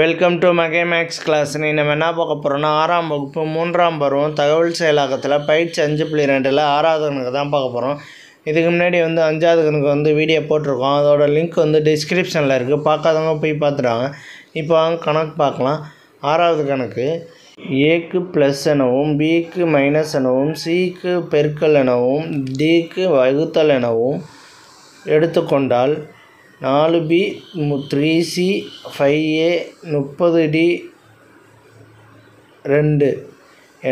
Welcome to மகே maths class. நம்ம என்ன பார்க்க போகிறோம்னா 6ஆம் வகுப்பு 3ஆம் பருவம் தகவல் செயலாக்கத்தில் பயிற்சி 5.2ல் 6வது கணக்கு தான் பார்க்க போகிறோம். இதுக்கு முன்னாடி 5வது கணக்கு வீடியோ போட்டிருக்கோம். அதோட லிங்க் டிஸ்கிரிப்ஷனில் இருக்குது. பார்க்காதவங்க போய் பார்த்துட்டாங்க. இப்போ கணக்கு பார்க்கலாம். 6வது கணக்கு ஏக்கு ப்ளஸ் எனவும் பிக்கு மைனஸ் எனவும் சிக்கு பெருக்கல் எனவும் டிக்கு வகுத்தல் எனவும் எடுத்துக்கொண்டால் 4b 3c 5a 30d 2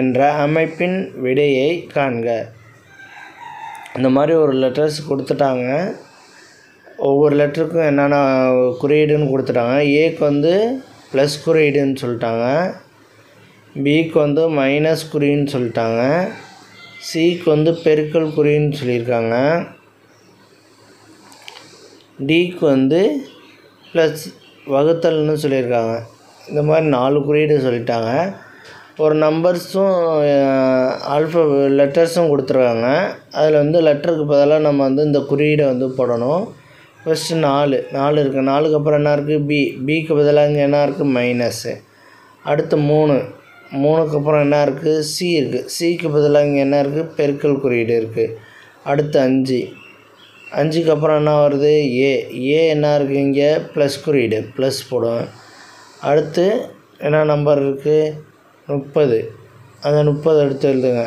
என்ற அமைப்பின் விடையை காண்க. இந்த மாதிரி ஒரு லெட்டர்ஸ் கொடுத்துட்டாங்க. ஒவ்வொரு லெட்டருக்கும் என்னென்ன குறியீடுன்னு கொடுத்துட்டாங்க. ஏக்கு ப்ளஸ் குறியீடுன்னு சொல்லிட்டாங்க, பிக்கு மைனஸ் குறின்னு சொல்லிட்டாங்க, சிக்கு பெருக்கல் குறின்னு சொல்லியிருக்காங்க, டிக்கு ப்ளஸ் வகுத்தல்னு சொல்லியிருக்காங்க. இந்த மாதிரி 4 குறியீடு சொல்லிட்டாங்க. ஒரு நம்பர்ஸும் லெட்டர்ஸும் கொடுத்துருக்காங்க. அதில் லெட்டருக்கு பதிலாக நம்ம இந்த குறியீடை போடணும். ஃபஸ்ட்டு 4 இருக்குது. 4க்கு அப்புறம் என்ன இருக்குது? பிக்கு பதிலாக இங்கே என்ன இருக்குது? மைனஸ்ஸு. அடுத்து 3க்கு அப்புறம் என்ன இருக்குது? சி இருக்குது. சிக்கு பதிலாக இங்கே என்ன இருக்குது? பெருக்கல் குறியீடு இருக்குது. அடுத்து 5க்கு அப்புறம் என்ன வருது? ஏ என்ன இருக்குது? இங்கே ப்ளஸ் குறியீடு, ப்ளஸ் போடுவேன். அடுத்து என்ன நம்பர் இருக்குது? 30. அந்த 30 எடுத்து எழுதுங்க.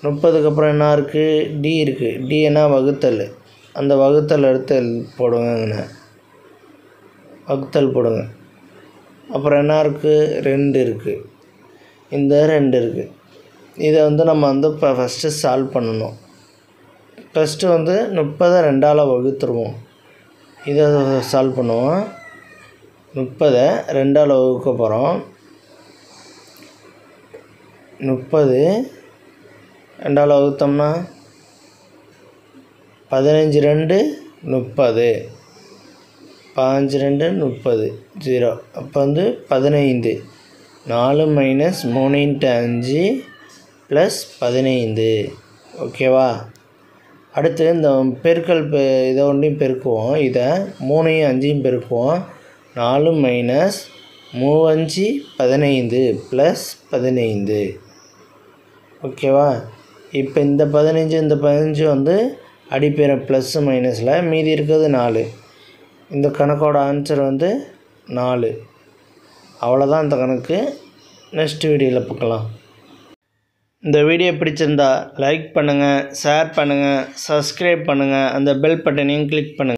30க்கு அப்புறம் என்ன இருக்குது? டி இருக்குது. டி என்ன? வகுத்தல். அந்த வகுத்தல் எடுத்து போடுங்க. வகுத்தல் போடுங்க. அப்புறம் என்ன இருக்குது? 2 இருக்குது. இந்த 2 இருக்குது. இதை நம்ம இப்போ ஃபஸ்ட்டு சால்வ் பண்ணணும். ஃபஸ்ட்டு 30 2ஆல் வகுத்துருவோம். இதை சால்வ் பண்ணுவோம். 30 2ஆல் வகுக்க போகிறோம். 30 2ஆல் வகுத்தோம்னா 15 2 30. 15 2 30 0. அப்போ 15. 4 மைனஸ் 3 × 5 ப்ளஸ் 15. ஓகேவா? அடுத்து இந்த பெருக்கல் இதை ஒன்றையும் பெருக்குவோம். இதை 3யும் 5யும் பெருக்குவோம். 4 மைனஸ் 3 5 15 ப்ளஸ் 15. ஓகேவா? இப்போ இந்த 15 அடிப்பேர ப்ளஸ்ஸு மைனஸில் மீதி இருக்கிறது 4. இந்த கணக்கோட ஆன்சர் 4. அவ்வளோதான் இந்த கணக்கு. நெக்ஸ்ட் வீடியோவில் பார்க்கலாம். இந்த வீடியோ பிடிச்சிருந்தா லைக் பண்ணுங்கள், ஷேர் பண்ணுங்கள், சப்ஸ்கிரைப் பண்ணுங்கள், அந்த பெல் பட்டனையும் கிளிக் பண்ணுங்கள்.